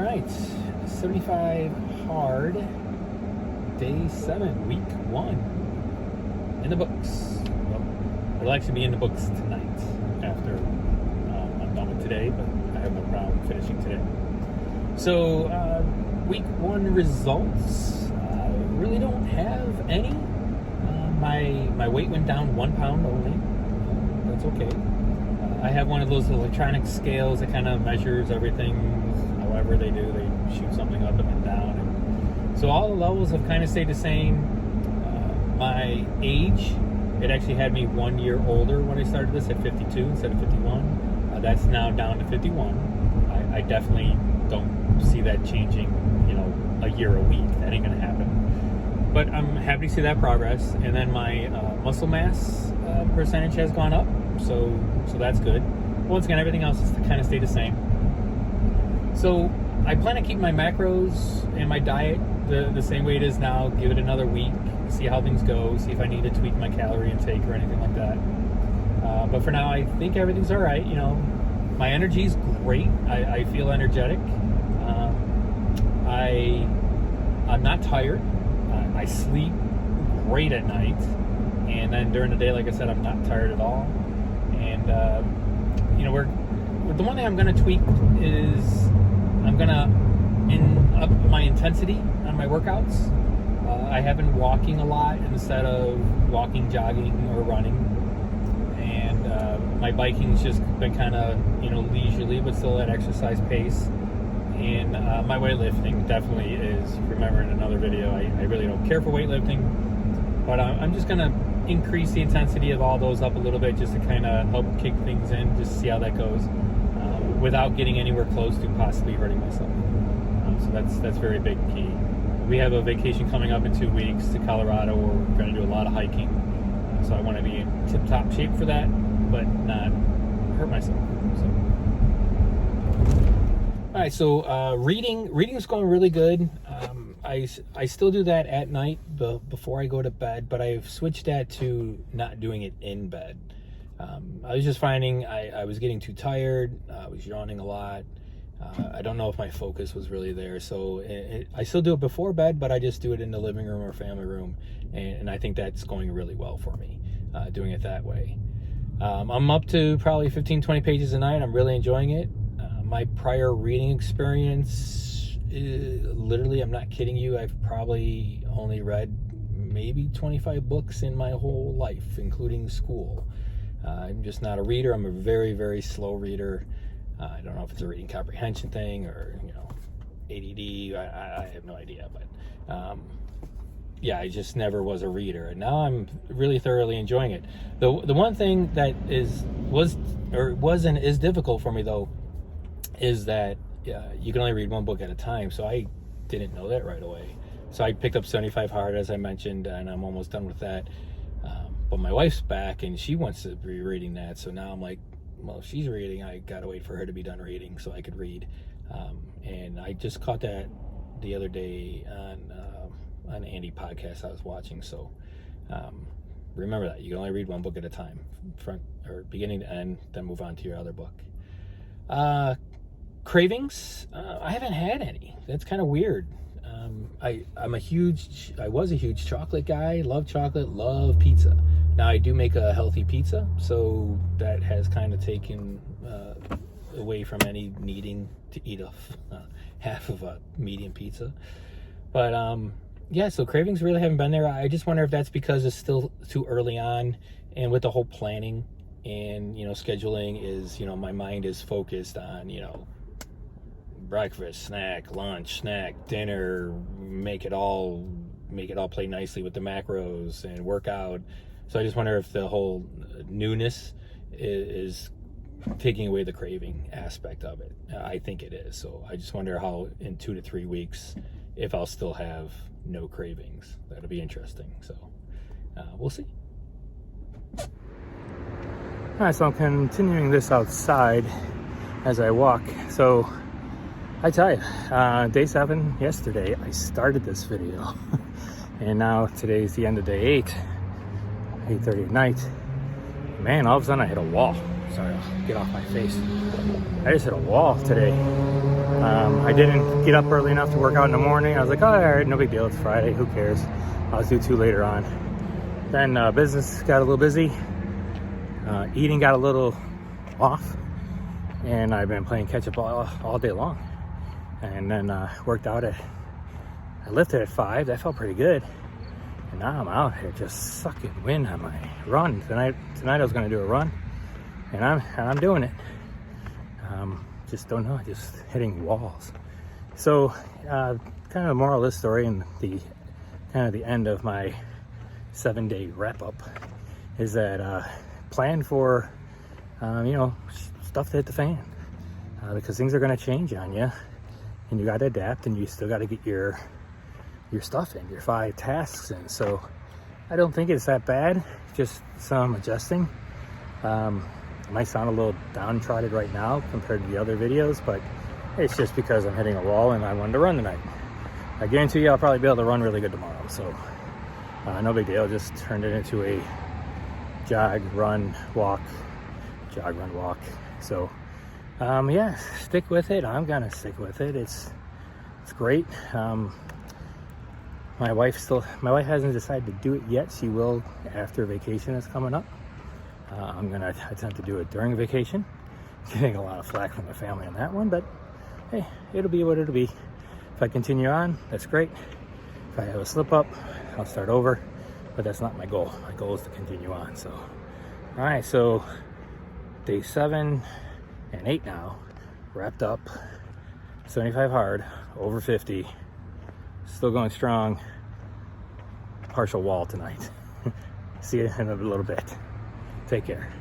right, 75 hard, day 7, week 1, in the books. Well, it'll actually be in the books tonight after I'm done with today, but I have no problem finishing today. So, week 1 results, really don't have any. My weight went down 1 pound only. That's okay. I have one of those electronic scales that kind of measures everything however they do. They shoot something up and then down. And so all the levels have kind of stayed the same. My age, it actually had me 1 year older when I started this at 52 instead of 51. That's now down to 51. I definitely don't see that changing, a year a week. That ain't going to happen. But I'm happy to see that progress. And then my muscle mass percentage has gone up. So that's good. Once again, everything else is to kind of stay the same. So I plan to keep my macros and my diet the same way it is now. Give it another week, see how things go, see if I need to tweak my calorie intake or anything like that. But for now, I think everything's all right. My energy's great. I feel energetic. I'm not tired. I sleep great at night. And then during the day, like I said, I'm not tired at all. And, the one thing I'm going to tweak is I'm going to up my intensity on my workouts. I have been walking a lot instead of walking, jogging, or running. And my biking's just been kind of, leisurely, but still at exercise pace. And my weightlifting definitely is, remember in another video, I really don't care for weightlifting. But I'm just going to increase the intensity of all those up a little bit just to kind of help kick things in, just to see how that goes, without getting anywhere close to possibly hurting myself. So that's very big key. We have a vacation coming up in 2 weeks to Colorado where we're going to do a lot of hiking. So I want to be in tip-top shape for that, but not hurt myself. All right, so reading's going really good. I still do that at night before I go to bed, but I've switched that to not doing it in bed. I was just finding I was getting too tired. I was yawning a lot. I don't know if my focus was really there. So I still do it before bed, but I just do it in the living room or family room. And I think that's going really well for me, doing it that way. I'm up to probably 15, 20 pages a night. I'm really enjoying it. My prior reading experience, literally, I'm not kidding you, I've probably only read maybe 25 books in my whole life, including school. I'm just not a reader. I'm a very, very slow reader. I don't know if it's a reading comprehension thing or, ADD. I have no idea. But, I just never was a reader. And now I'm really thoroughly enjoying it. The one thing that is difficult for me, though, is that you can only read one book at a time. So I didn't know that right away. So I picked up 75 Hard, as I mentioned, and I'm almost done with that. But my wife's back, and she wants to be reading that. So now I'm like, well, if she's reading, I got to wait for her to be done reading so I could read. And I just caught that the other day on an Andy podcast I was watching. So remember that. You can only read one book at a time, front or beginning to end, then move on to your other book. Cravings, I haven't had any. That's kind of weird. I was a huge chocolate guy. Love chocolate, love pizza. Now I do make a healthy pizza, so that has kind of taken away from any needing to eat half of a medium pizza. But so cravings really haven't been there. I just wonder if that's because it's still too early on, and with the whole planning and scheduling is my mind is focused on breakfast, snack, lunch, snack, dinner, make it all play nicely with the macros and workout. So I just wonder if the whole newness is taking away the craving aspect of it. I think it is. So I just wonder how in 2 to 3 weeks if I'll still have no cravings. That'll be interesting. So we'll see. All right, so I'm continuing this outside as I walk. So I tell you, day 7 yesterday, I started this video. And now today's the end of day 8:30 at night. Man, all of a sudden I hit a wall. Sorry, I'll get off my face. I just hit a wall today. I didn't get up early enough to work out in the morning. I was like, oh, all right, no big deal. It's Friday. Who cares? I'll do 2 later on. Then business got a little busy. Eating got a little off. And I've been playing catch up all day long. And then worked out I lifted at 5. That felt pretty good. And now I'm out here just sucking wind on my run. Tonight I was going to do a run. And I'm doing it. Just don't know, just hitting walls. So kind of the moral of this story and the kind of the end of my 7-day wrap up is that plan for stuff to hit the fan, because things are going to change on you, and you got to adapt, and you still got to get your stuff in, your 5 tasks in. So I don't think it's that bad, just some adjusting. It might sound a little downtrodden right now compared to the other videos, but it's just because I'm hitting a wall and I wanted to run tonight. I guarantee you I'll probably be able to run really good tomorrow. So no big deal. Just turned it into a jog, run, walk. So yeah, stick with it. I'm gonna stick with it. It's great. My wife hasn't decided to do it yet. She will after vacation is coming up. I'm gonna attempt to do it during vacation. Getting a lot of flack from the family on that one, but hey, it'll be what it'll be. If I continue on, that's great. If I have a slip up, I'll start over, but that's not my goal. My goal is to continue on. So, all right, so day 7 and 8 now, wrapped up. 75 hard, over 50, still going strong. Partial wall tonight. See you in a little bit. Take care.